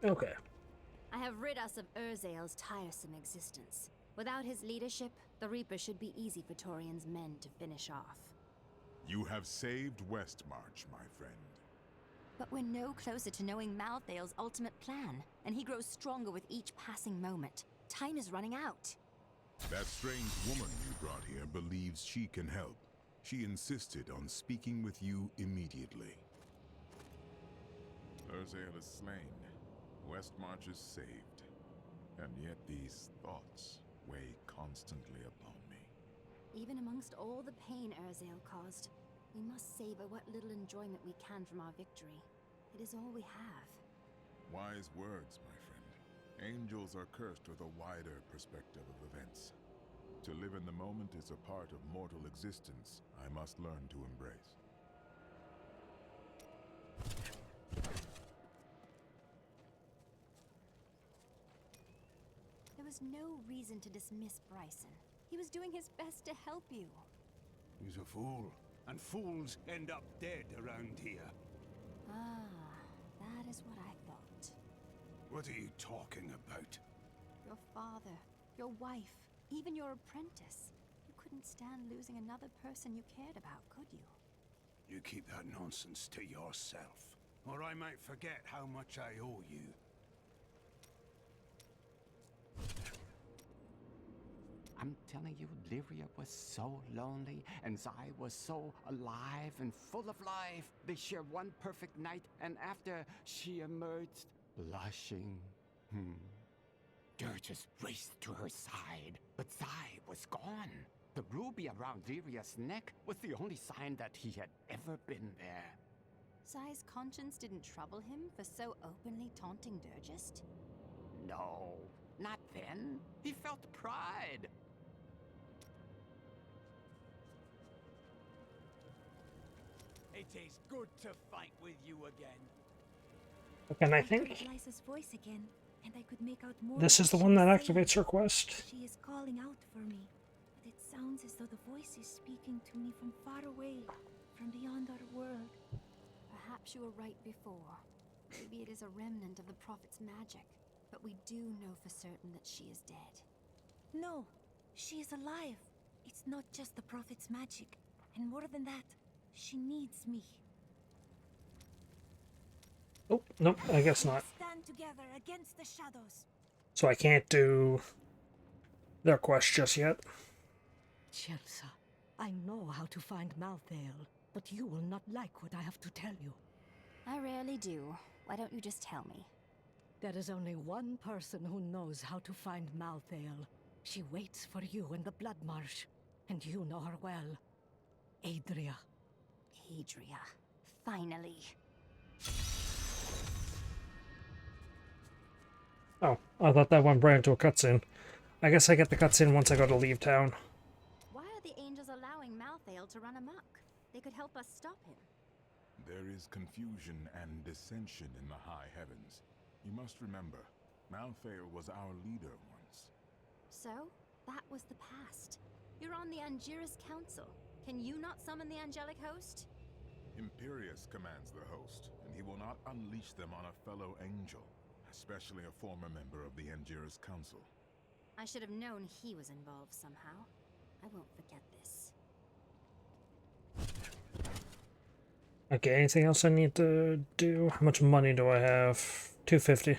Okay. I have rid us of Urzael's tiresome existence. Without his leadership, the Reaper should be easy for Torian's men to finish off. You have saved Westmarch, my friend. But we're no closer to knowing Malthael's ultimate plan, and he grows stronger with each passing moment. Time is running out. That strange woman you brought here believes she can help. She insisted on speaking with you immediately. Urzael is slain. Westmarch is saved. And yet these thoughts weigh constantly upon me. Even amongst all the pain Urzael caused, we must savor what little enjoyment we can from our victory. It is all we have. Wise words, my friend. Angels are cursed with a wider perspective of events. To live in the moment is a part of mortal existence I must learn to embrace. There was no reason to dismiss Bryson. He was doing his best to help you. He's a fool, and fools end up dead around here. Ah, that is what I thought. What are you talking about? Your father, your wife, even your apprentice. You couldn't stand losing another person you cared about, could you? You keep that nonsense to yourself, or I might forget how much I owe you. I'm telling you, Lyria was so lonely, and Zai was so alive and full of life. They shared one perfect night, and after she emerged, blushing. Dirges raced to her side, but Zai was gone. The ruby around Lyria's neck was the only sign that he had ever been there. Zai's conscience didn't trouble him for so openly taunting Dirgist? No, not then. He felt pride. It is good to fight with you again. Okay, and I think Liza's voice again, and I could make out more. this is the one that activates her quest. She is calling out for me, but it sounds as though the voice is speaking to me from far away, from beyond our world. Perhaps you were right before. Maybe it is a remnant of the Prophet's magic, but we do know for certain that she is dead. No, she is alive. It's not just the Prophet's magic, and more than that, she needs me. Oh, nope, I guess not. Stand together against the shadows. So I can't do their quest just yet. Chelsea, I know how to find Malthael, but you will not like what I have to tell you. I rarely do. Why don't you just tell me? There is only one person who knows how to find Malthael. She waits for you in the Blood Marsh, and you know her well. Adria. Adria. Finally. Oh, I thought that went right into a cutscene. I guess I get the cutscene once I go to leave town. Why are the angels allowing Malthael to run amok? They could help us stop him. There is confusion and dissension in the high heavens. You must remember, Malthael was our leader once. So, that was the past. You're on the Angiris Council. Can you not summon the angelic host? Imperius commands the host, and he will not unleash them on a fellow angel, especially a former member of the Angiris Council. I should have known he was involved somehow. I won't forget this. Okay, anything else I need to do? How much money do I have? 250.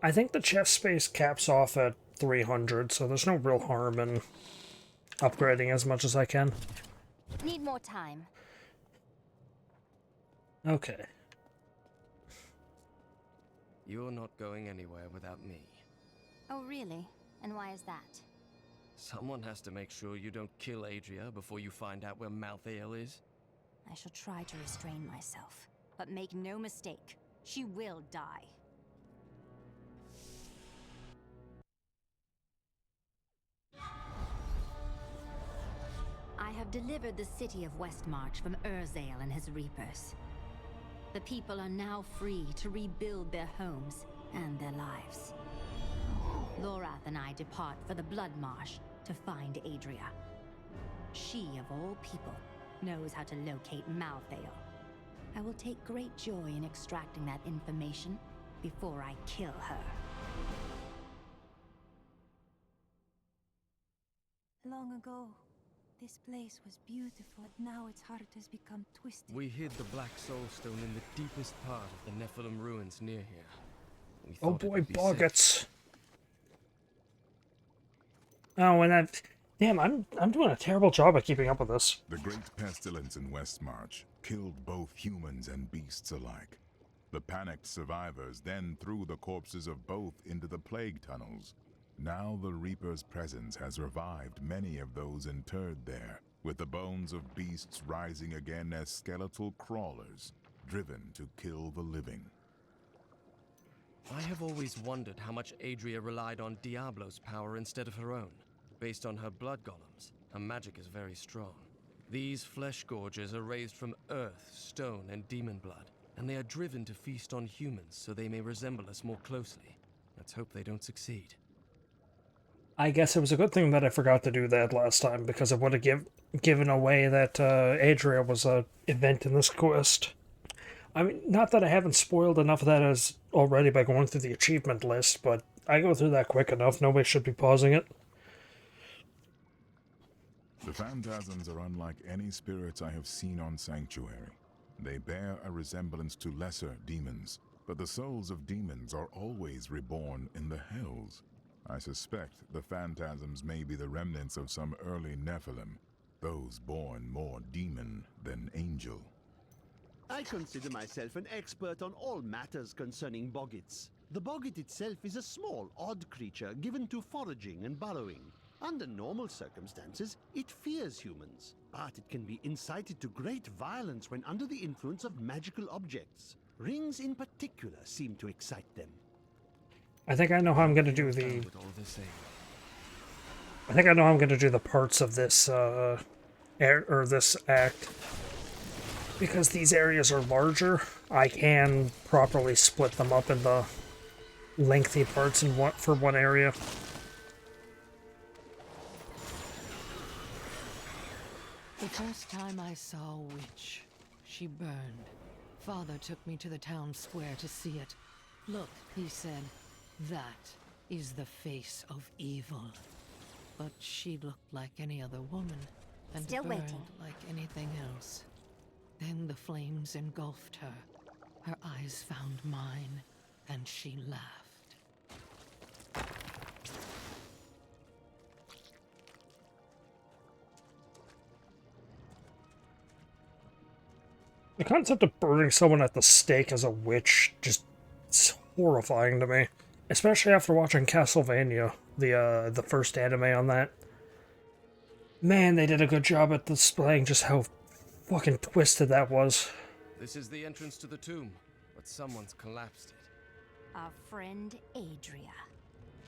I think the chest space caps off at 300, so there's no real harm in upgrading as much as I can. Need more time. Okay. You're not going anywhere without me. Oh, really? And why is that? Someone has to make sure you don't kill Adria before you find out where Malthael is. I shall try to restrain myself. But make no mistake, she will die. I have delivered the city of Westmarch from Urzael and his Reapers. The people are now free to rebuild their homes and their lives. Lorath and I depart for the Blood Marsh to find Adria. She, of all people, knows how to locate Malthael. I will take great joy in extracting that information before I kill her. Long ago, this place was beautiful, but now its heart has become twisted. We hid the Black Soulstone in the deepest part of the Nephilim ruins near here. We Oh thought it boy, would be safe. buckets. Oh, and I've... Damn, I'm doing a terrible job at keeping up with this. The great pestilence in Westmarch killed both humans and beasts alike. The panicked survivors then threw the corpses of both into the plague tunnels. Now the Reaper's presence has revived many of those interred there, with the bones of beasts rising again as skeletal crawlers, driven to kill the living. I have always wondered how much Adria relied on Diablo's power instead of her own. Based on her blood golems, her magic is very strong. These flesh gorgers are raised from earth, stone, and demon blood, and they are driven to feast on humans so they may resemble us more closely. Let's hope they don't succeed. I guess it was a good thing that I forgot to do that last time, because it would have given away that Adria was an event in this quest. I mean, not that I haven't spoiled enough of that as already by going through the achievement list, but I go through that quick enough. Nobody should be pausing it. The phantasms are unlike any spirits I have seen on Sanctuary. They bear a resemblance to lesser demons, but the souls of demons are always reborn in the hells. I suspect the phantasms may be the remnants of some early Nephilim, those born more demon than angel. I consider myself an expert on all matters concerning boggits. The boggit itself is a small, odd creature given to foraging and burrowing. Under normal circumstances, it fears humans, but it can be incited to great violence when under the influence of magical objects. Rings in particular seem to excite them. I think I know how I'm going to do the... I think I know how I'm going to do the parts of this, this act. Because these areas are larger, I can properly split them up in the lengthy parts for one area. The first time I saw a witch, she burned. Father took me to the town square to see it. Look, he said, that is the face of evil. But she looked like any other woman, and Still burned waiting. like anything else. Then the flames engulfed her. Her eyes found mine, and she laughed. The concept of burning someone at the stake as a witch just is horrifying to me. Especially after watching Castlevania, the first anime on that. Man, they did a good job at displaying just how fucking twisted that was. This is the entrance to the tomb, but someone's collapsed it. Our friend Adria.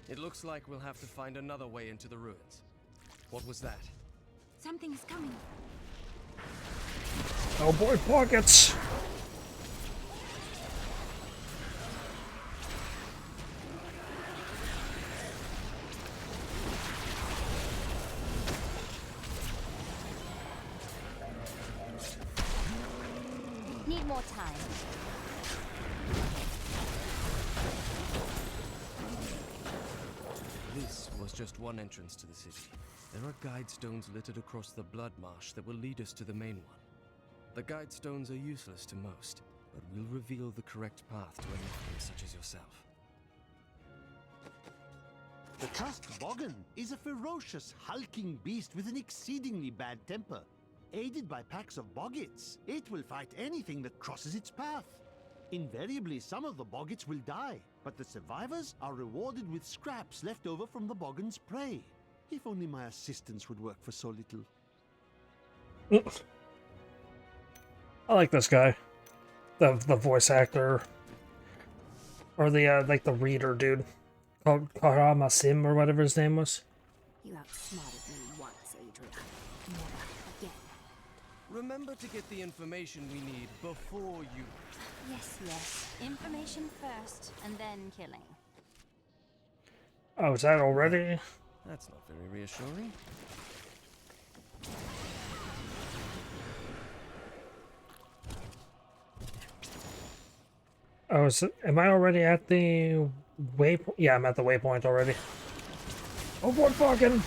It looks like we'll have to find another way into the ruins. What was that? Something is coming. Oh boy, pockets! Need more time. This was just one entrance to the city. There are guide stones littered across the blood marsh that will lead us to the main one. The guide stones are useless to most, but will reveal the correct path to anyone such as yourself. The tusked boggin is a ferocious, hulking beast with an exceedingly bad temper. Aided by packs of boggits, it will fight anything that crosses its path. Invariably, some of the boggits will die, but the survivors are rewarded with scraps left over from the boggin's prey. If only my assistance would work for so little. I like this guy. The voice actor. Or the, like the reader dude. Called Karama Sim or whatever his name was. You outsmarted me once, Adria. Never again. Remember to get the information we need before you... Yes, yes. Information first, and then killing. Oh, is that already? That's not very reassuring. Oh, am I already at the waypoint? Yeah, I'm at the waypoint already. Oh, what fucking...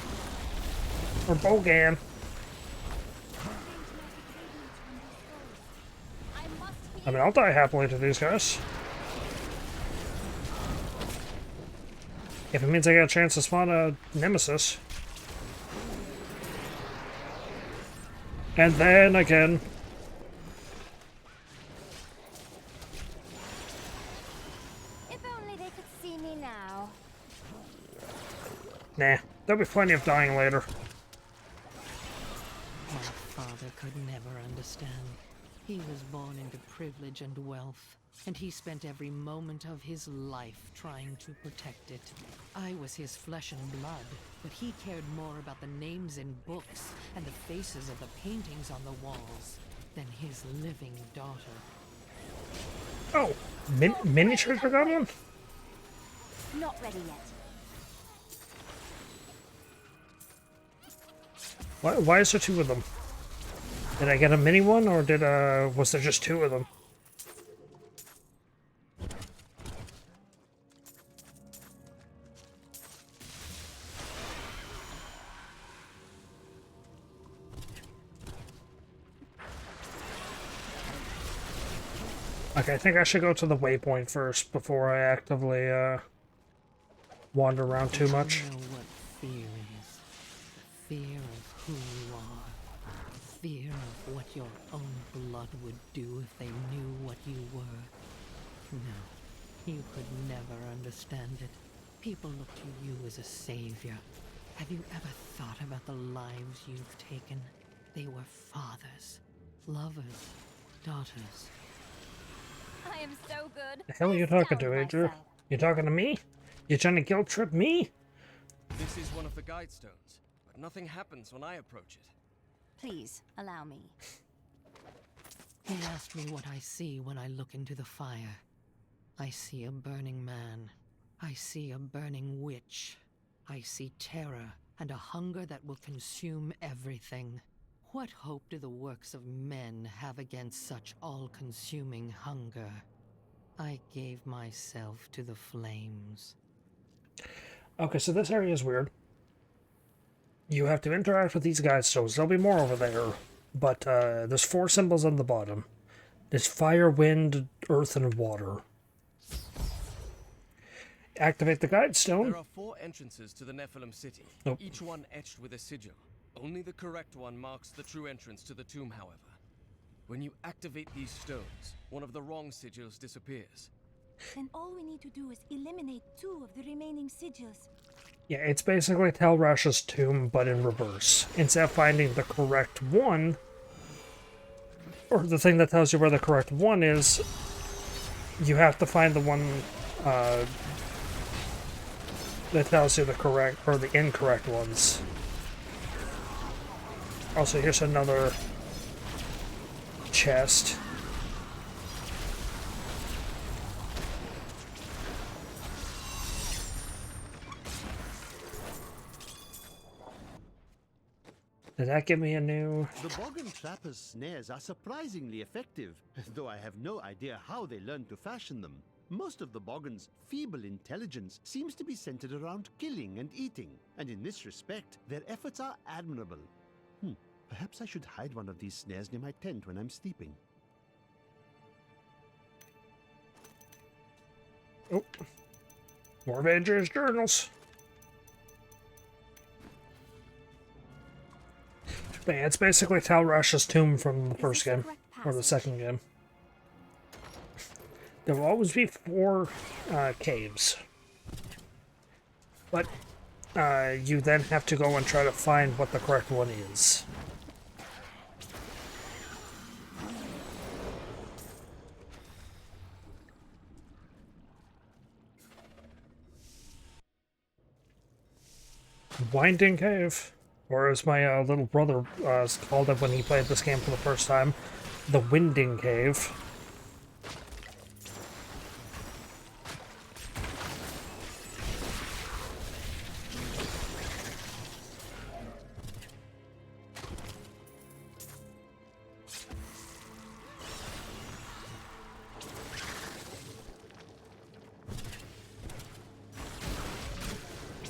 Or Bogan. I mean, I'll die happily to these guys. If it means I get a chance to spawn a nemesis. And then again. If only they could see me now. Nah, there'll be plenty of dying later. My father could never understand. He was born into privilege and wealth, and he spent every moment of his life trying to protect it. I was his flesh and blood, but he cared more about the names in books and the faces of the paintings on the walls than his living daughter. Oh, miniature goblin? Not ready yet. Why is there two of them? Did I get a mini one, or was there just two of them? Okay, I think I should go to the waypoint first before I actively, wander around too much. You know what fear is? Fear of who you are. Fear of what your own blood would do if they knew what you were. No, you could never understand it. People look to you as a savior. Have you ever thought about the lives you've taken? They were fathers, lovers, daughters. I am so good. The hell are you talking to, Adria? You talking to me? You trying to guilt trip me? This is one of the guide stones, but nothing happens when I approach it. Please, allow me. He asked me what I see when I look into the fire. I see a burning man. I see a burning witch. I see terror and a hunger that will consume everything. What hope do the works of men have against such all-consuming hunger? I gave myself to the flames. Okay, so this area is weird. You have to interact with these guide stones. There'll be more over there. But there's 4 symbols on the bottom. There's fire, wind, earth, and water. Activate the guide stone. There are 4 entrances to the Nephilim city, each one etched with a sigil. Only the correct one marks the true entrance to the tomb, however. When you activate these stones, one of the wrong sigils disappears. Then all we need to do is eliminate 2 of the remaining sigils. Yeah, it's basically Telrash's tomb, but in reverse. Instead of finding the correct one, or the thing that tells you where the correct one is, you have to find the one that tells you the correct, or the incorrect ones. Also, here's another chest. Did that give me a new... The Boggin Trapper's snares are surprisingly effective, though I have no idea how they learned to fashion them. Most of the Boggin's feeble intelligence seems to be centered around killing and eating, and in this respect, their efforts are admirable. Perhaps I should hide one of these snares near my tent when I'm sleeping. Oh. More of Adria's journals. But yeah, it's basically Telrash's tomb from the first game, or the second game. There will always be 4 caves. But you then have to go and try to find what the correct one is. Winding Cave, or as my little brother called it when he played this game for the first time, the Winding Cave.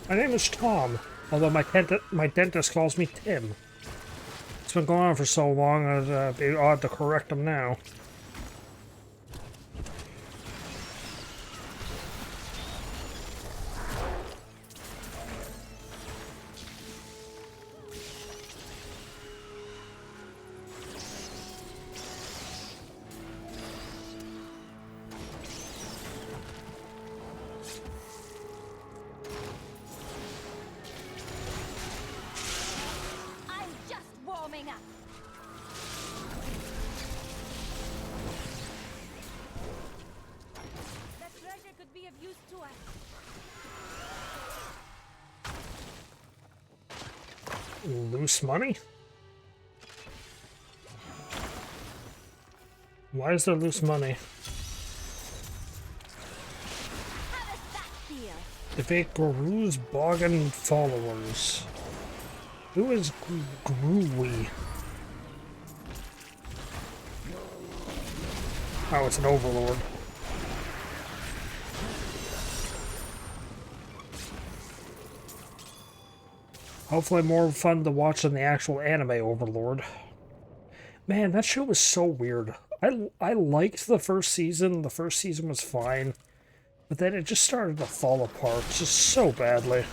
My name is Tom, although my dentist calls me Tim. It's been going on for so long, it'd be odd to correct him now. I'm just warming up. That treasure could be of use to us. Loose money? Why is there loose money? How does that feel? Defeat Guru's Bogan followers. Who is Grui? Oh, it's an overlord. Hopefully more fun to watch than the actual anime Overlord. Man, that show was so weird. I liked the first season. The first season was fine. But then it just started to fall apart just so badly.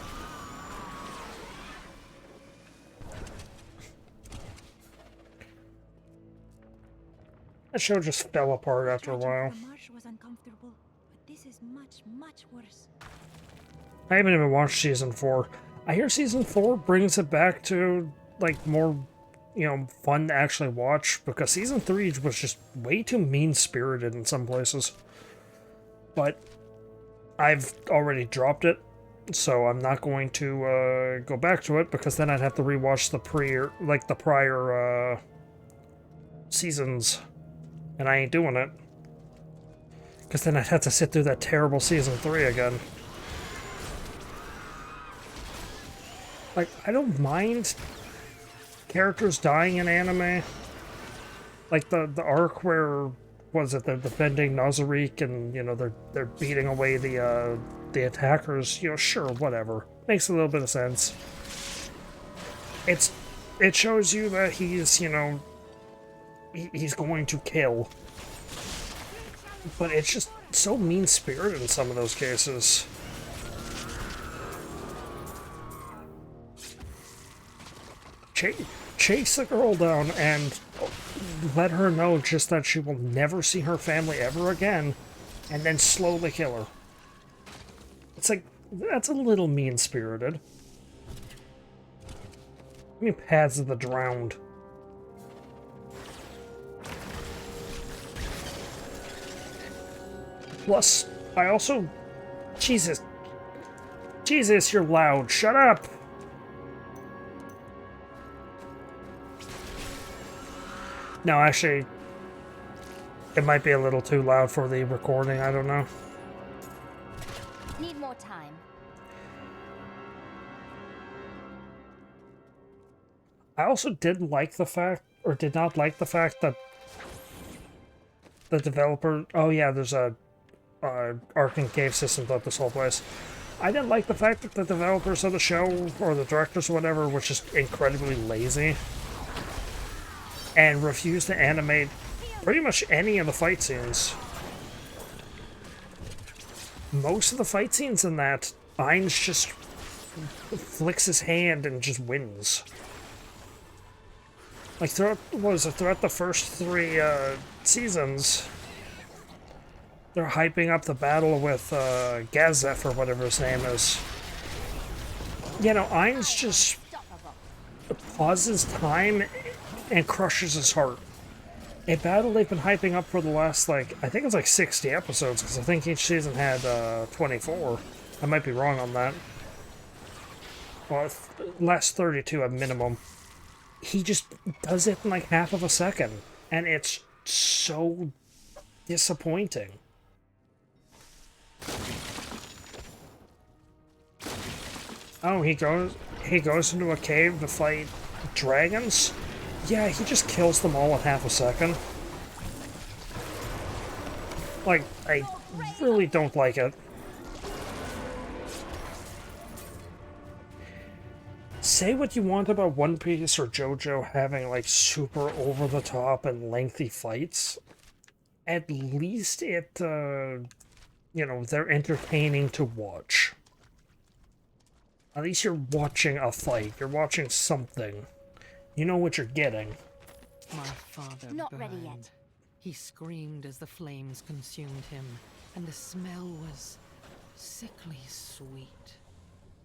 That show just fell apart after a while. The Marsh was uncomfortable, but this is much, much worse. I haven't even watched season 4. I hear season 4 brings it back to, like, more, you know, fun to actually watch, because season 3 was just way too mean-spirited in some places. But I've already dropped it, so I'm not going to go back to it, because then I'd have to rewatch the prior seasons, and I ain't doing it. Because then I'd have to sit through that terrible season 3 again. Like, I don't mind characters dying in anime. Like the arc where, was it, they're defending Nazarick and, you know, they're beating away the attackers, you know, sure, whatever. Makes a little bit of sense. It shows you that he's, you know, he's going to kill. But it's just so mean-spirited in some of those cases. Chase the girl down and let her know just that she will never see her family ever again, and then slowly kill her. It's like, that's a little mean-spirited. I mean, Paths of the Drowned. Plus, I also... Jesus, you're loud. Shut up! No, actually, it might be a little too loud for the recording, I don't know. Need more time. I also didn't like the fact, or did not like the fact that the developer... Oh yeah, there's a Ark and Cave system throughout this whole place. I didn't like the fact that the developers of the show, or the directors or whatever, was just incredibly lazy. And refused to animate pretty much any of the fight scenes. Most of the fight scenes in that, Ainz just flicks his hand and just wins. Like, throughout the first 3 seasons, they're hyping up the battle with Gazef, or whatever his name is. You know, Ainz just pauses time and crushes his heart. A battle they've been hyping up for the last, like, I think it's like 60 episodes, because I think each season had 24. I might be wrong on that. Well, last 32 at minimum. He just does it in like half of a second, and it's so disappointing. Oh, he goes into a cave to fight dragons? Yeah, he just kills them all in half a second. Like, I really don't like it. Say what you want about One Piece or JoJo having like super over the top and lengthy fights. At least it, you know, they're entertaining to watch. At least you're watching a fight. You're watching something. You know what you're getting. My father Not burned. ready yet. He screamed as the flames consumed him, and the smell was sickly sweet.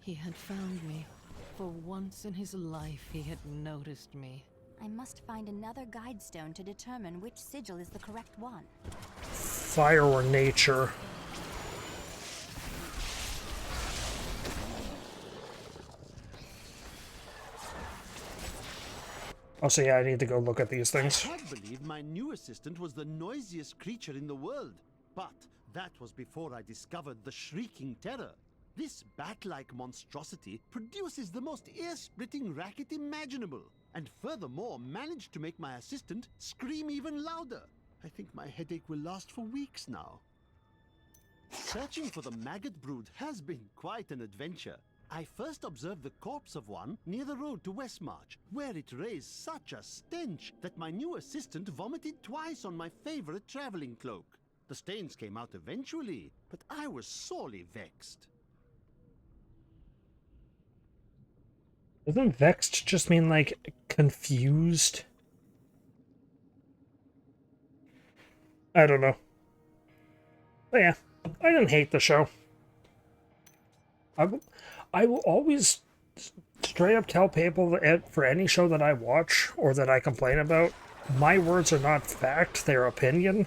He had found me. For once in his life, he had noticed me. I must find another guide stone to determine which sigil is the correct one. Fire or nature. Oh, so yeah, I need to go look at these things. I believe my new assistant was the noisiest creature in the world, but that was before I discovered the Shrieking Terror. This bat-like monstrosity produces the most ear-splitting racket imaginable, and furthermore managed to make my assistant scream even louder. I think my headache will last for weeks now. Searching for the maggot brood has been quite an adventure. I first observed the corpse of one near the road to Westmarch, where it raised such a stench that my new assistant vomited twice on my favorite traveling cloak. The stains came out eventually, but I was sorely vexed. Doesn't vexed just mean, like, confused? I don't know. But yeah, I didn't hate the show. I will always straight up tell people that for any show that I watch or that I complain about, my words are not fact, they're opinion.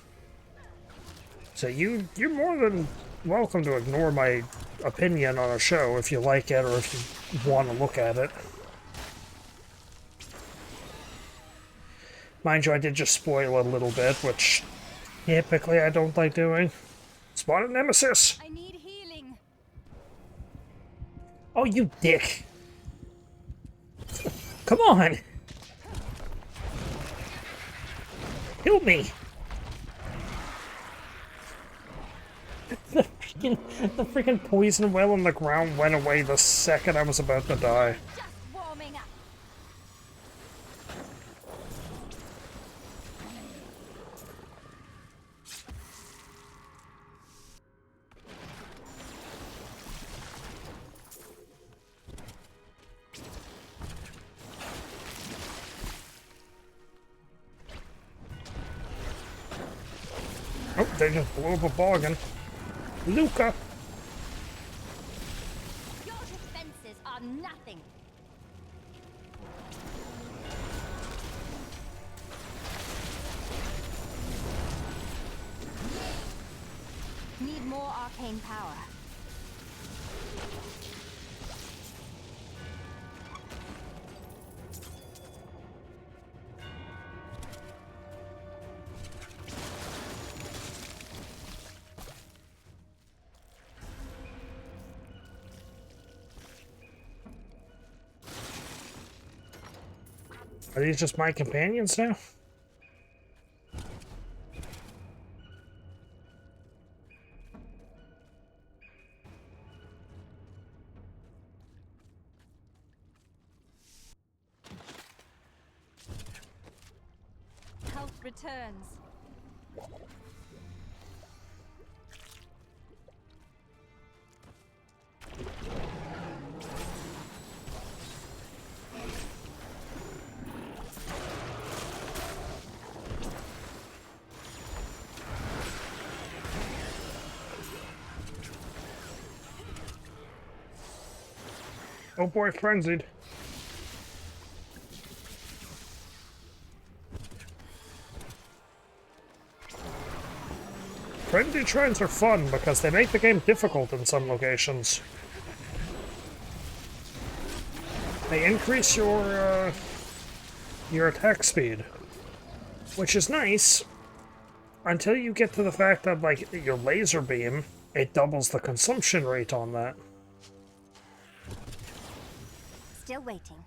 So you're more than welcome to ignore my opinion on a show if you like it or if you want to look at it. Mind you, I did just spoil a little bit, which typically I don't like doing. Spotted Nemesis! I need healing. Oh, you dick! Come on! Kill me! The freaking poison well on the ground went away the second I was about to die. Just warming up. Oh, they just blew up a bargain. Luca! Your defenses are nothing. Need more arcane power. Are these just my companions now? Health returns. Oh boy, frenzied. Frenzy trends are fun because they make the game difficult in some locations. They increase your attack speed, which is nice until you get to the fact that, like, your laser beam, it doubles the consumption rate on that. Still waiting.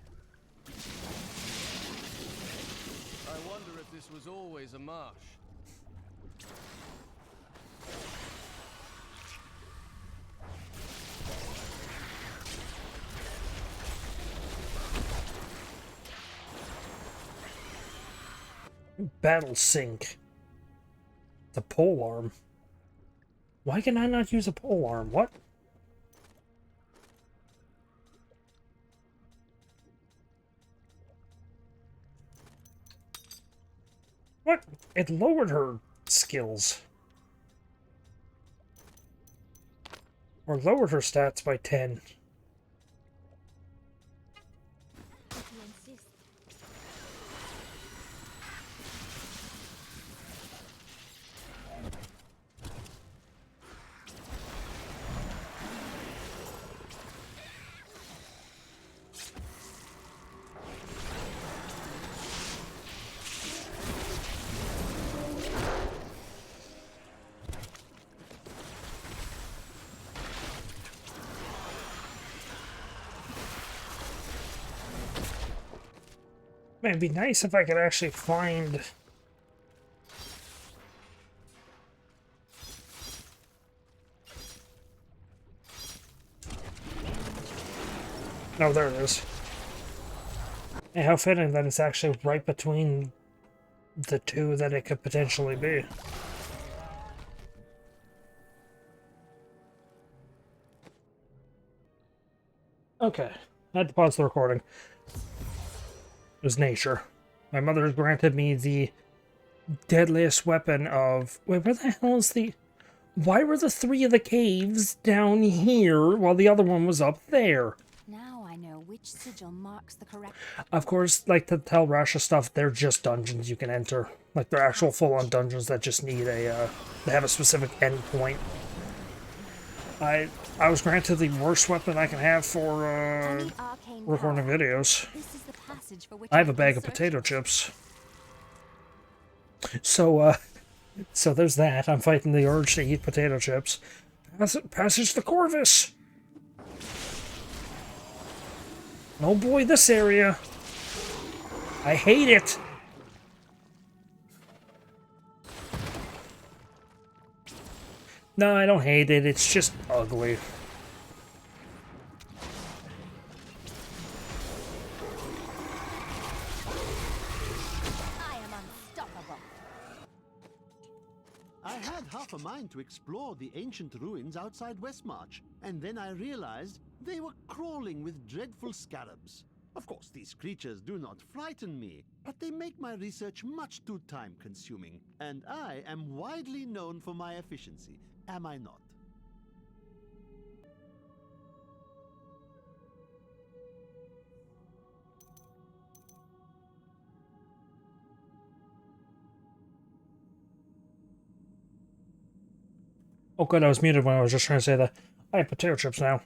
I wonder if this was always a marsh. Battle sync. The pole arm. Why can I not use a pole arm? What? What? It lowered her skills. Or lowered her stats by 10. Man, it'd be nice if I could actually find... Oh, there it is. And how fitting that it's actually right between the two that it could potentially be. Okay, I had to pause the recording. It was nature. My mother has granted me the deadliest weapon of... Wait, where the hell is the... Why were the three of the caves down here while the other one was up there? Now I know which sigil marks the correct... Of course, like to tell Rasha stuff, they're just dungeons you can enter. Like, they're actual full-on dungeons that just need a, they have a specific endpoint. I was granted the worst weapon I can have for, recording videos. I have a bag of potato chips. So, so there's that. I'm fighting the urge to eat potato chips. Passage to Corvus! Oh boy, this area. I hate it. No, I don't hate it. It's just ugly. I am unstoppable. I had half a mind to explore the ancient ruins outside Westmarch, and then I realized they were crawling with dreadful scarabs. Of course, these creatures do not frighten me, but they make my research much too time-consuming, and I am widely known for my efficiency, am I not? Oh good, I was muted when I was just trying to say that. I have potato chips now.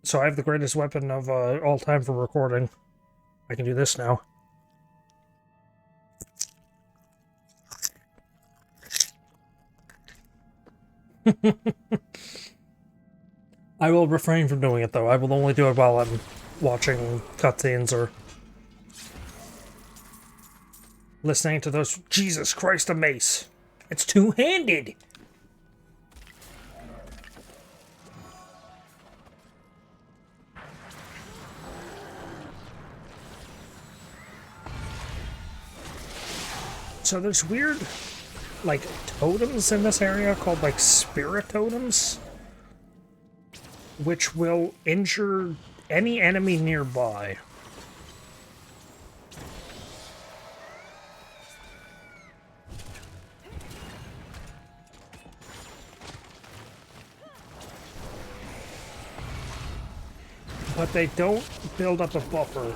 So I have the greatest weapon of all time for recording. I can do this now. I will refrain from doing it though. I will only do it while I'm watching cutscenes or listening to those. Jesus Christ, a mace! It's two-handed! So there's weird, like, totems in this area called, like, spirit totems, which will injure any enemy nearby. But they don't build up a buffer.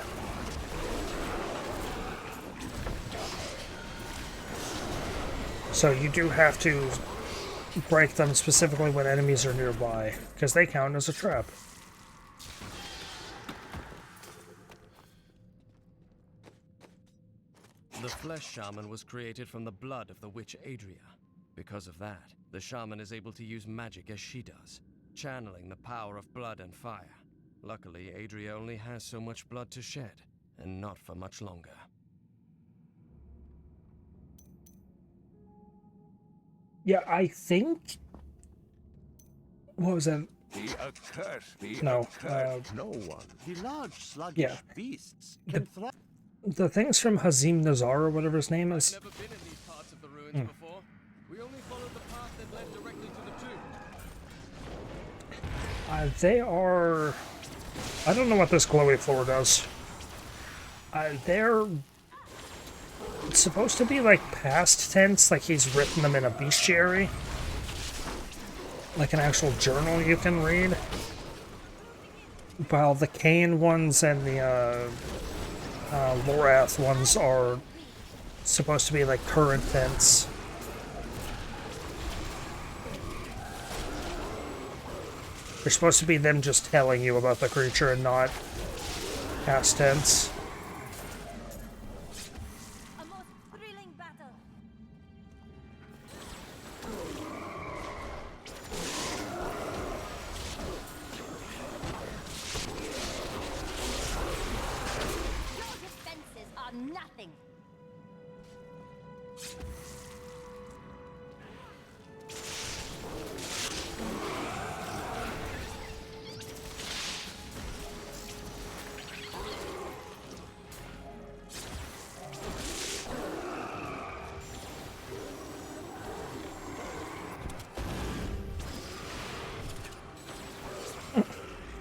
So you do have to break them specifically when enemies are nearby, because they count as a trap. The Flesh Shaman was created from the blood of the witch Adria. Because of that, the shaman is able to use magic as she does, channeling the power of blood and fire. Luckily, Adria only has so much blood to shed, and not for much longer. Yeah, I think... What was that? The accursed, No, no one. The large sluggish beasts can thrive. The things from Hazim Nazar, or whatever his name is. I've never been in these parts of the ruins before. We only followed the path that led directly to the tomb. They are... I don't know what this glowy floor does. They're supposed to be like past tense, like he's written them in a bestiary. Like an actual journal you can read. While the Cain ones and the Lorath ones are supposed to be like current tense. They're supposed to be them just telling you about the creature and not past tense. A most thrilling battle. Your defenses are nothing.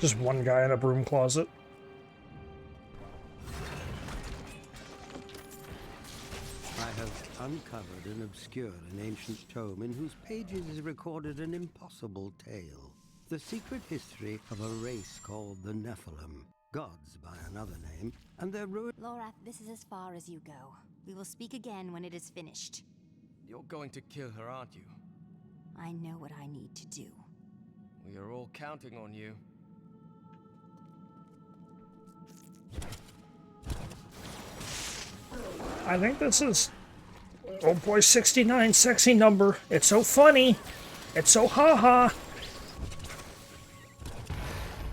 Just one guy in a broom closet. I have uncovered and obscured an ancient tome in whose pages is recorded an impossible tale. The secret history of a race called the Nephilim, gods by another name, and their ruin. Lorath, this is as far as you go. We will speak again when it is finished. You're going to kill her, aren't you? I know what I need to do. We are all counting on you. I think this is... Oh boy, 69, sexy number. It's so funny. It's so haha.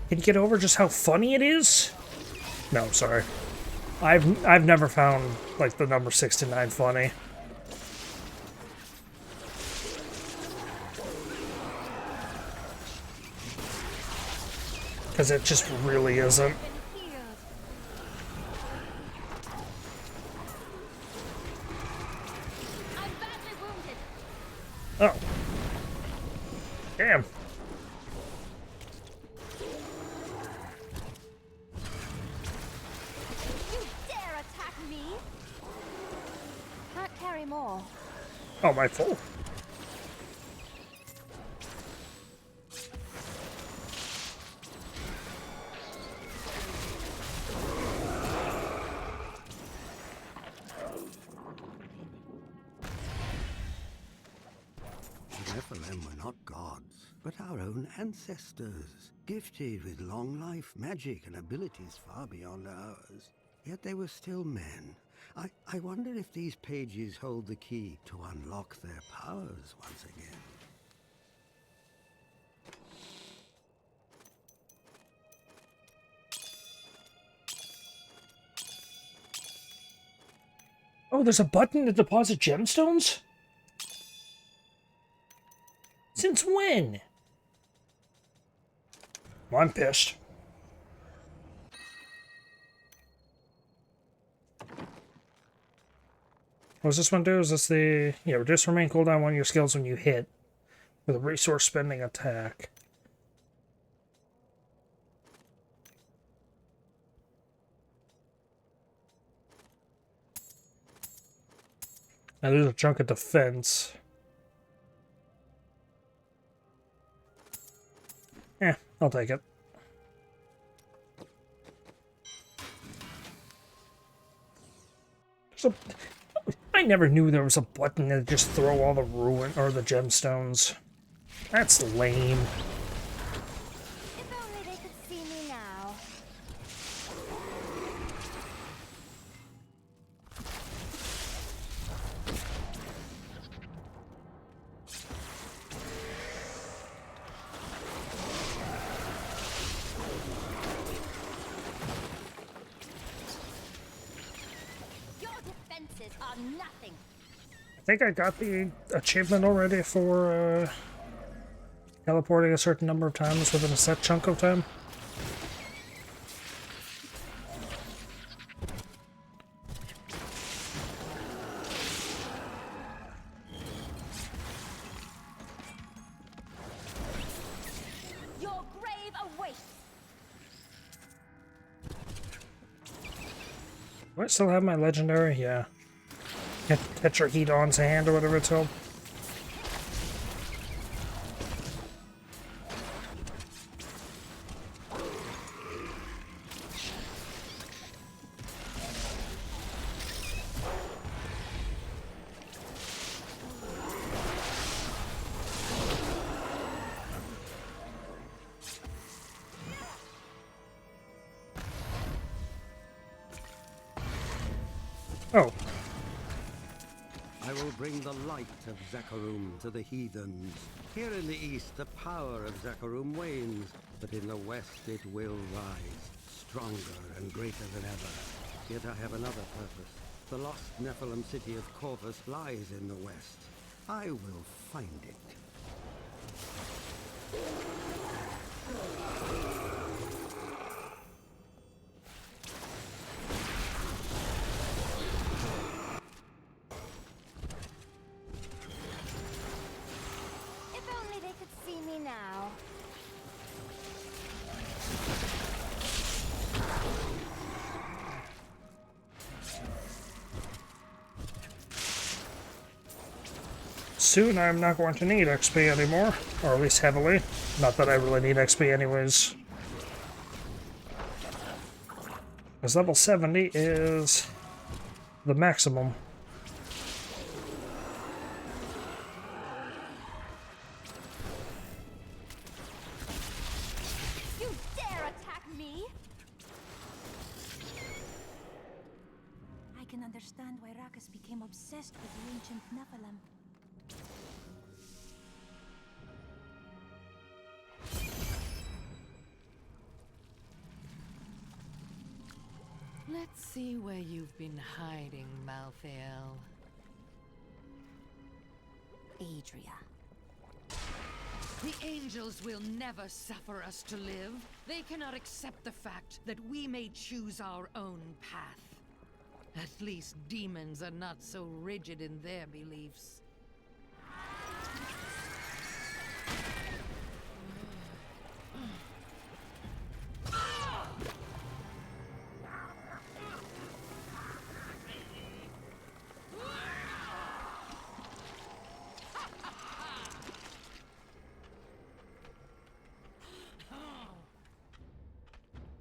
Can you get over just how funny it is? No, sorry. I've never found, like, the number 69 funny. Because it just really isn't. I'm badly wounded. Oh. Damn. You dare attack me? Can't carry more. Oh, my fault. The Nephilim were not gods, but our own ancestors, gifted with long life, magic, and abilities far beyond ours. Yet they were still men. I wonder if these pages hold the key to unlock their powers once again. Oh, there's a button to deposit gemstones? Since when? Well, I'm pissed. What does this one do? Is this the... Yeah, reduce remain cooldown on your skills when you hit with a resource spending attack. Now there's a chunk of defense. I'll take it. So, I never knew there was a button to just throw all the ruin or the gemstones. That's lame. If only they could see me now. Your defenses are nothing. I think I got the achievement already for teleporting a certain number of times within a set chunk of time. awaits. Do I still have my legendary? Yeah. Tetrahedon's hand or whatever it's called. Oh. I will bring the light of Zakarum to the heathens. Here in the east, the power of Zakarum wanes, but in the west it will rise, stronger and greater than ever. Yet I have another purpose. The lost Nephilim city of Corvus lies in the west. I will find it. Now. Soon I'm not going to need XP anymore, or at least heavily. Not that I really need XP anyways. Because level 70 is the maximum. Understand why Rakkis became obsessed with the ancient Nephilim. Let's see where you've been hiding, Malthael. Adria. The angels will never suffer us to live. They cannot accept the fact that we may choose our own path. At least demons are not so rigid in their beliefs.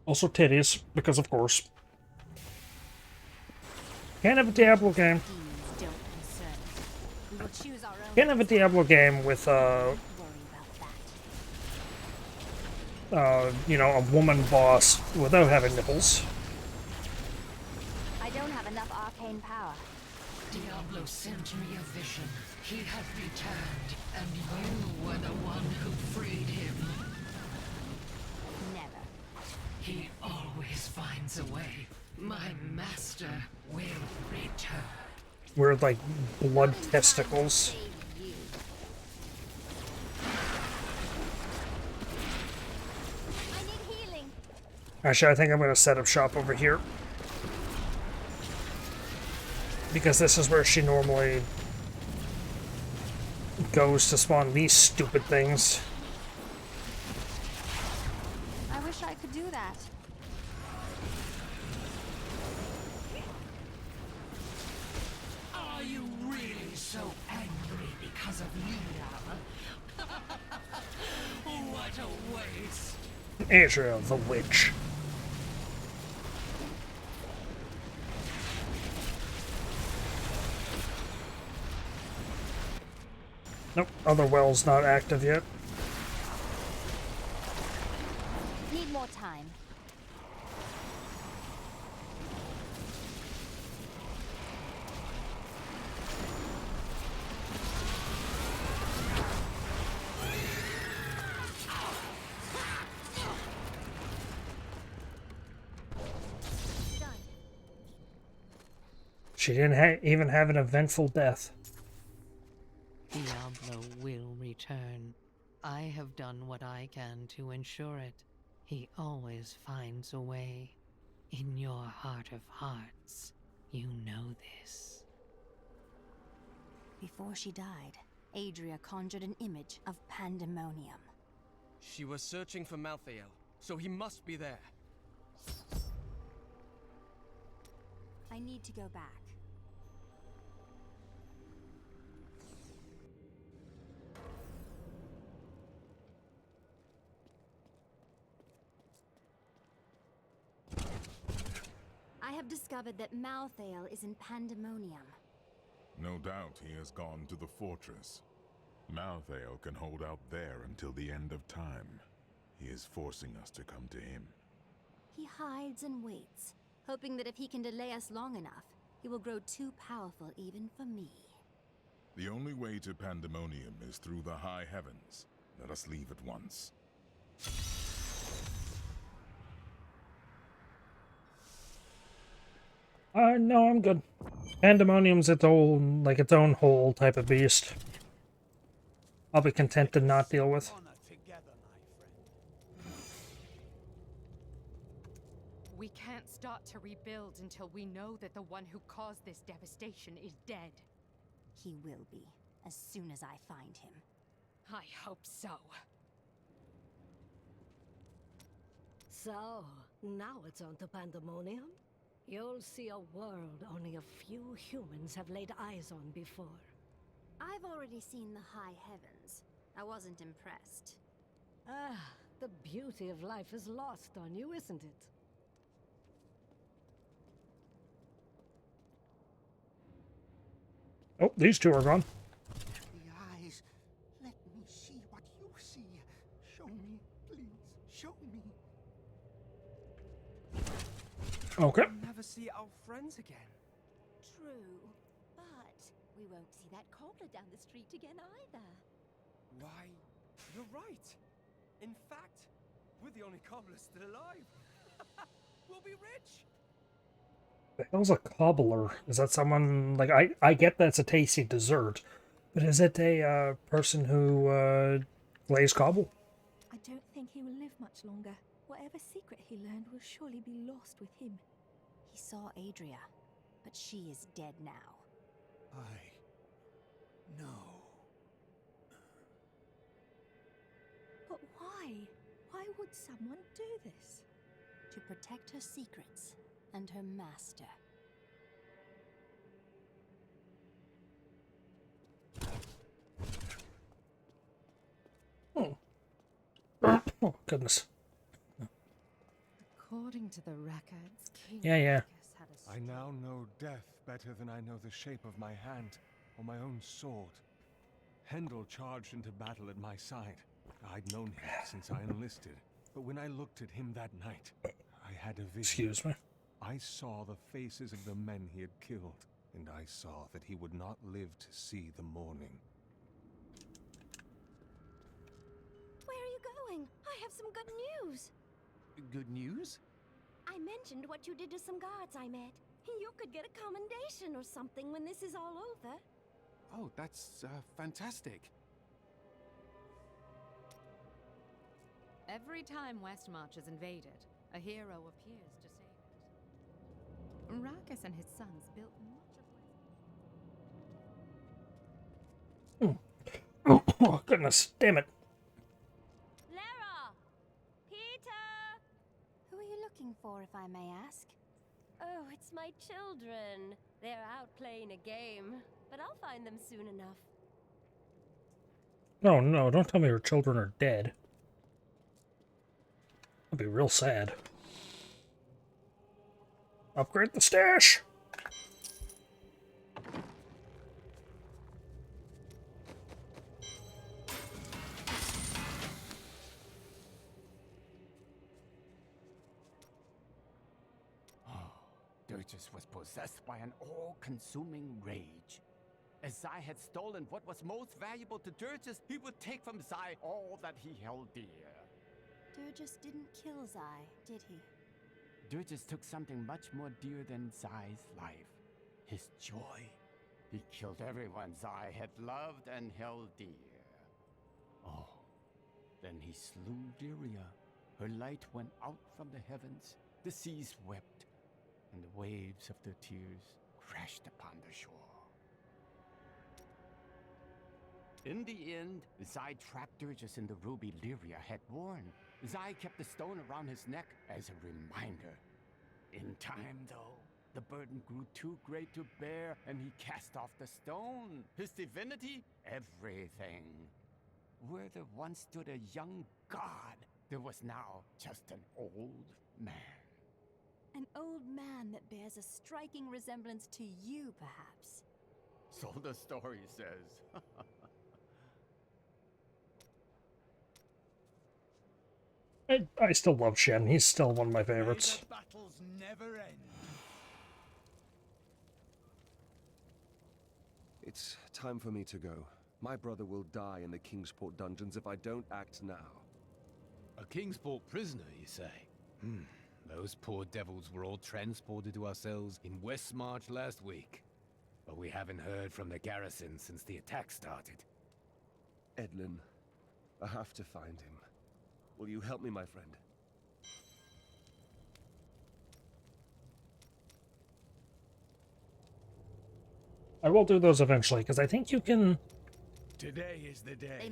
Also titties, because of course. Can't have a Diablo game. Can't have a Diablo game with, you know, a woman boss without having nipples. I don't have enough arcane power. Diablo sent me a vision. He had returned, and you were the one who freed him. Never. He always finds a way. My master will return. Weird, like, blood testicles. I need healing. Actually, I think I'm going to set up shop over here. Because this is where she normally goes to spawn these stupid things. I wish I could do that. Are you really so angry because of Leah? What a waste! Adria, the witch. Nope, other well's not active yet. Need more time. She didn't even have an eventful death. Diablo will return. I have done what I can to ensure it. He always finds a way. In your heart of hearts, you know this. Before she died, Adria conjured an image of pandemonium. She was searching for Malthael, so he must be there. I need to go back. I have discovered that Malthael is in Pandemonium. No doubt he has gone to the fortress. Malthael can hold out there until the end of time. He is forcing us to come to him. He hides and waits, hoping that if he can delay us long enough, he will grow too powerful even for me. The only way to Pandemonium is through the high heavens. Let us leave at once. No, I'm good. Pandemonium's its own whole type of beast. I'll be content to not deal with. We can't start to rebuild until we know that the one who caused this devastation is dead. He will be, as soon as I find him. I hope so. So, now it's on to Pandemonium? You'll see a world only a few humans have laid eyes on before. I've already seen the high heavens. I wasn't impressed. Ah, the beauty of life is lost on you, isn't it? Oh, these two are gone. The eyes. Let me see what you see. Show me, please. Show me. Okay. We'll never see our friends again. True, but we won't see that cobbler down the street again either. Why, you're right. In fact, we're the only cobblers still alive. We'll be rich. The hell's a cobbler? Is that someone, like, I get that's a tasty dessert, but is it a person who lays cobble? I don't think he will live much longer. Whatever secret he learned will surely be lost with him. He saw Adria, but she is dead now. No. But why? Why would someone do this? To protect her secrets and her master. Oh. Oh, goodness. According to the records, King Yeah. Rakkis had a I now know death better than I know the shape of my hand or my own sword. Hendel charged into battle at my side. I'd known him since I enlisted, but when I looked at him that night, I had a vision. Excuse me? I saw the faces of the men he had killed, and I saw that he would not live to see the morning. Where are you going? I have some good news. Good news? I mentioned what you did to some guards I met. You could get a commendation or something when this is all over. Oh, that's fantastic. Every time Westmarch is invaded, a hero appears to save it. Rakkis and his sons built much of Westmarch. Oh, goodness. Damn it. Lara! Peter! Who are you looking for, if I may ask? Oh, it's my children. They're out playing a game, but I'll find them soon enough. No, don't tell me your children are dead. That'd be real sad. Upgrade the stash! Durgis was possessed by an all-consuming rage. As Zai had stolen what was most valuable to Durgis, he would take from Zai all that he held dear. Durgis didn't kill Zai, did he? Durgis took something much more dear than Zai's life. His joy. He killed everyone Zai had loved and held dear. Oh, then he slew Adria. Her light went out from the heavens. The seas wept, and the waves of their tears crashed upon the shore. In the end, Zai trapped her just in the ruby Lyria had worn. Zai kept the stone around his neck as a reminder. In time, though, the burden grew too great to bear, and he cast off the stone. His divinity? Everything. Where there once stood a young god, there was now just an old man. An old man that bears a striking resemblance to you, perhaps. So the story says. I still love Shen. He's still one of my favorites. May the battles never end. It's time for me to go. My brother will die in the Kingsport dungeons if I don't act now. A Kingsport prisoner, you say? Those poor devils were all transported to our cells in Westmarch last week. But we haven't heard from the garrison since the attack started. Edlin, I have to find him. Will you help me, my friend? I will do those eventually, because I think you can... Today is the day.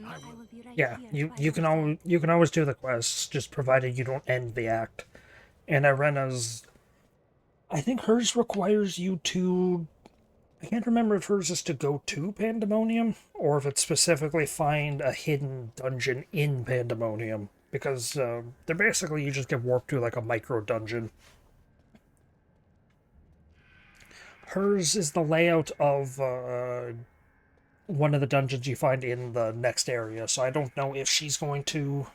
Yeah, you can always do the quests, just provided you don't end the act. And Irena's... I think hers requires you to... I can't remember if hers is to go to Pandemonium, or if it's specifically find a hidden dungeon in Pandemonium. Because they're basically, you just get warped to like a micro dungeon. Hers is the layout of one of the dungeons you find in the next area, so I don't know if she's going to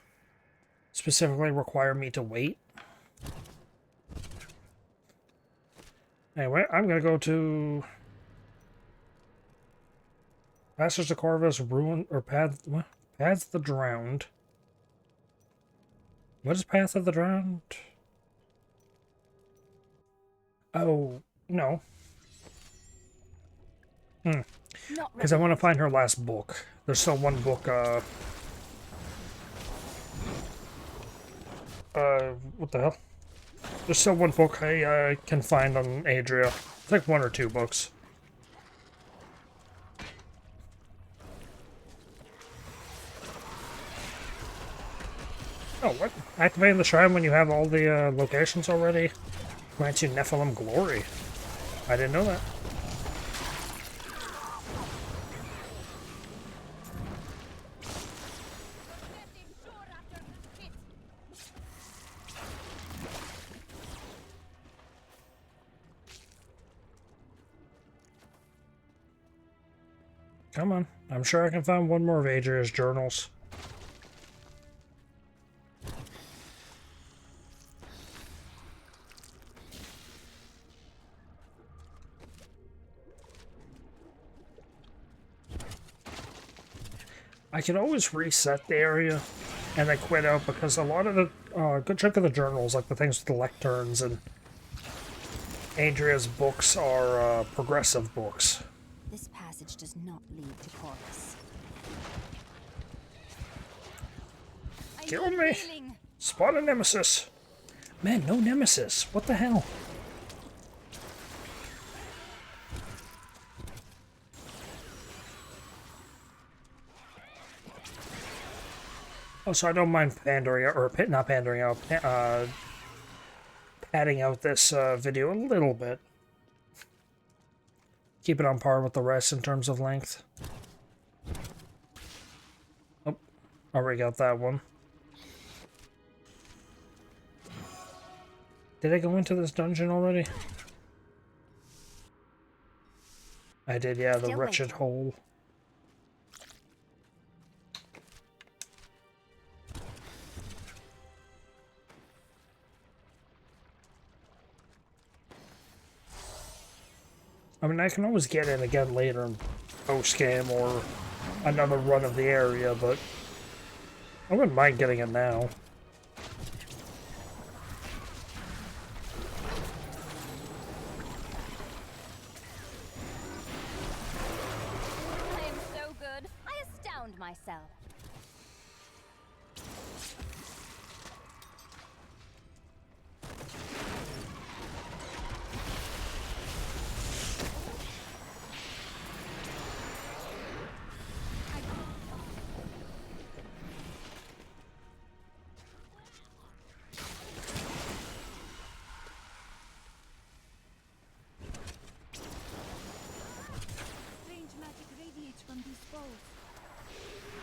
specifically require me to wait. Anyway, I'm going to go to Masters of Corvus, Ruin, or Paths of the Drowned. What is Path of the Drowned? Oh, no. Because I want to find her last book. There's still one book, what the hell? There's still one book I can find on Adria. It's like 1 or 2 books. Oh, what? Activating the shrine when you have all the locations already grants you Nephilim glory. I didn't know that. Come on. I'm sure I can find one more of Adria's journals. I can always reset the area and then quit out because a lot of the, a good chunk of the journals, like the things with the lecterns and Adria's books, are progressive books. This passage does not lead to Corvus. Kill me! Spot a nemesis! Man, no nemesis. What the hell? Oh, so I don't mind pandering, or not pandering out, padding out this video a little bit. Keep it on par with the rest in terms of length. Oh, already got that one. Did I go into this dungeon already? I did, yeah, the wretched hole. I mean, I can always get in again later in post-game or another run of the area, but I wouldn't mind getting it now. I am so good, I astound myself.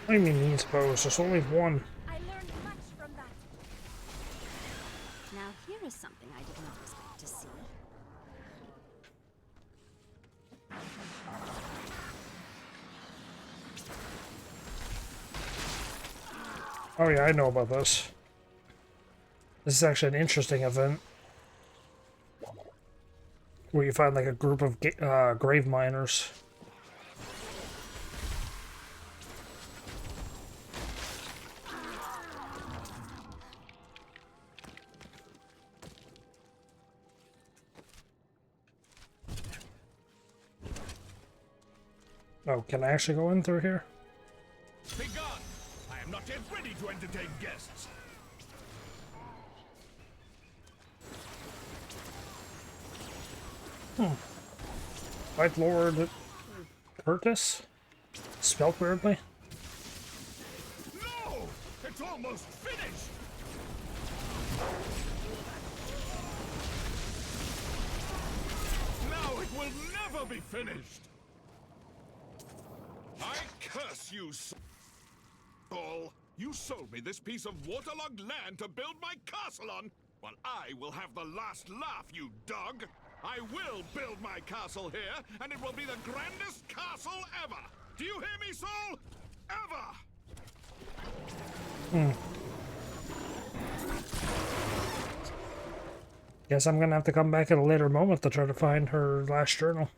What do you mean means pose? There's only one. I learned much from that. Now here is something I did not expect to see. Oh yeah, I know about this. This is actually an interesting event. Where you find like a group of grave miners. Oh, can I actually go in through here? Begone! I am not yet ready to entertain guests. White Lord Curtis? Spelled weirdly? No! It's almost finished! Now it will never be finished! I curse you, Saul! You sold me this piece of waterlogged land to build my castle on! Well, I will have the last laugh, you dog! I will build my castle here, and it will be the grandest castle ever! Do you hear me, Saul? Ever! Guess I'm gonna have to come back at a later moment to try to find her last journal.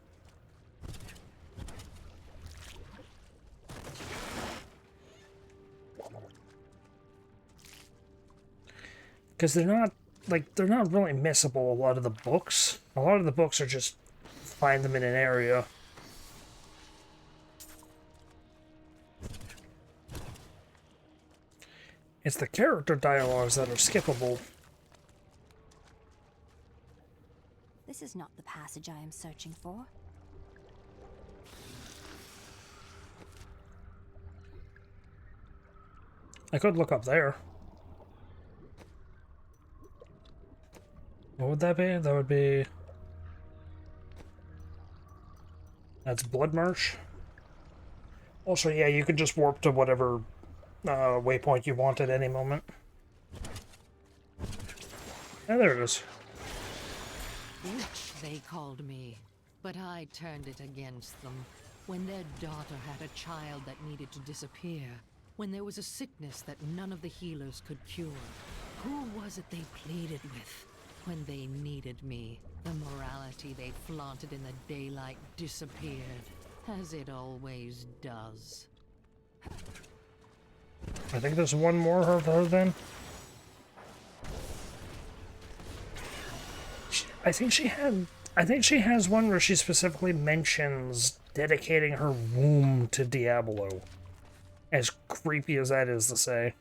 Because they're not really missable, a lot of the books. A lot of the books are just find them in an area. It's the character dialogues that are skippable. This is not the passage I am searching for. I could look up there. What would that be? That would be... That's Blood Marsh. Also, yeah, you could just warp to whatever waypoint you want at any moment. Yeah, there it is. Witch, they called me, but I turned it against them. When their daughter had a child that needed to disappear, when there was a sickness that none of the healers could cure, who was it they pleaded with? When they needed me, the morality they flaunted in the daylight disappeared, as it always does. I think there's one more of her then. I think she has one where she specifically mentions dedicating her womb to Diablo. As creepy as that is to say.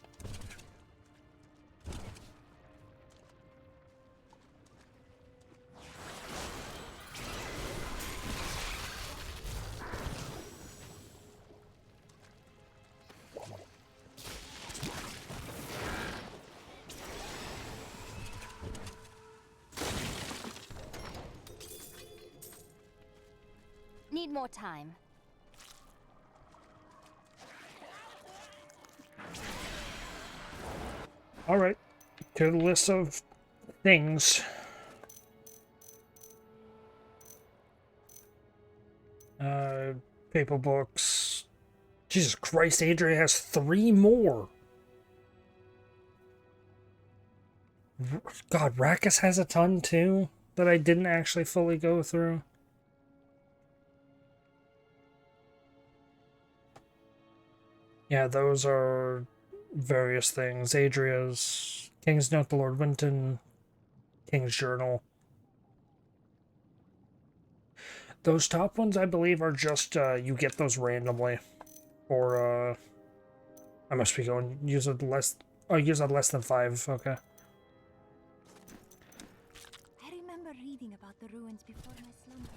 Need more time. Alright. To the list of things. Paper books. Jesus Christ, Adria has 3 more. God, Rakkis has a ton too that I didn't actually fully go through. Yeah, those are various things. Adria's King's Note to Lord Winton, King's Journal. Those top ones, I believe, are just, you get those randomly. Or, I must be going, use it less than 5, okay. I remember reading about the ruins before my slumber.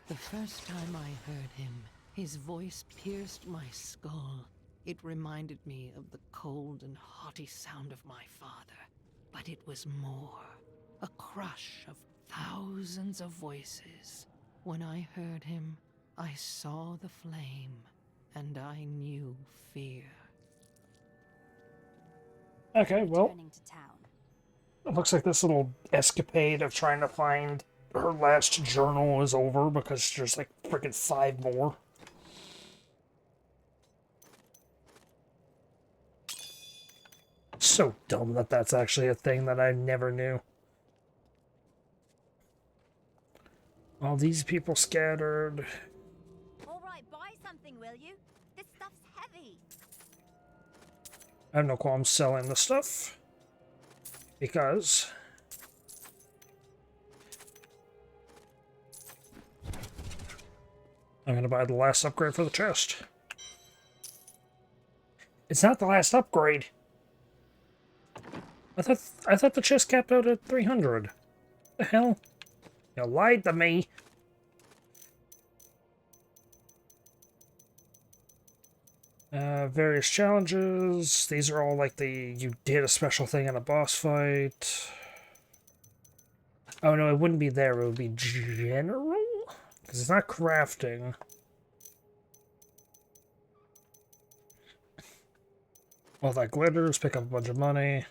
The first time I heard him, his voice pierced my skull. It reminded me of the cold and haughty sound of my father. But it was more. A crush of thousands of voices. When I heard him, I saw the flame. and I knew fear. Okay, well, Returning to town. it looks like this little escapade of trying to find her last journal is over because there's like freaking 5 more. So dumb that that's actually a thing that I never knew. All these people scattered. Alright, buy something, will you? This stuff's heavy. I have no qualms selling the stuff. Because I'm going to buy the last upgrade for the chest. It's not the last upgrade. I thought the chest capped out at 300. The hell? You lied to me. Various challenges. These are all like you did a special thing in a boss fight. Oh no, it wouldn't be there. It would be general? Because it's not crafting. All that glitters, pick up a bunch of money.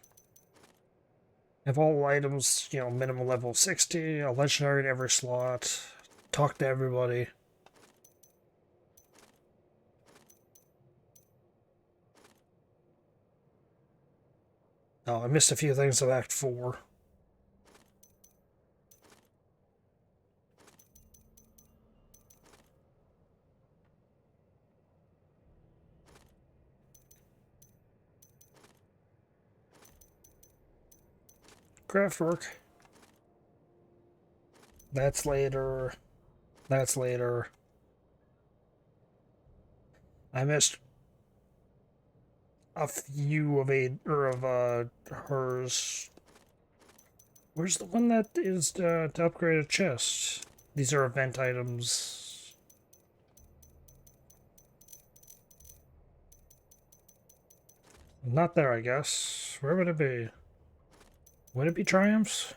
Have all items, you know, minimum level 60, a legendary in every slot. Talk to everybody. Oh, I missed a few things of Act 4. Craft work. That's later. That's later. I missed a few of hers. Where's the one that is to upgrade a chest? These are event items. Not there, I guess. Where would it be? Would it be Triumphs?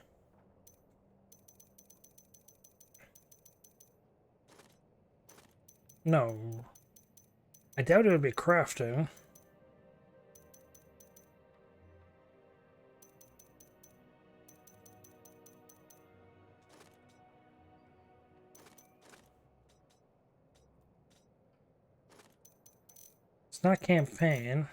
No. I doubt it would be crafting. It's not campaign.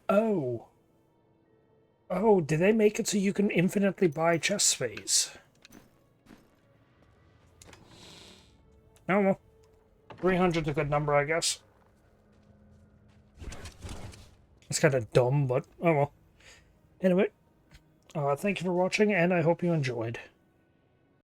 Oh. Oh, did they make it so you can infinitely buy chest space? Oh well. 300's a good number, I guess. It's kind of dumb, but oh well. Anyway, thank you for watching, and I hope you enjoyed.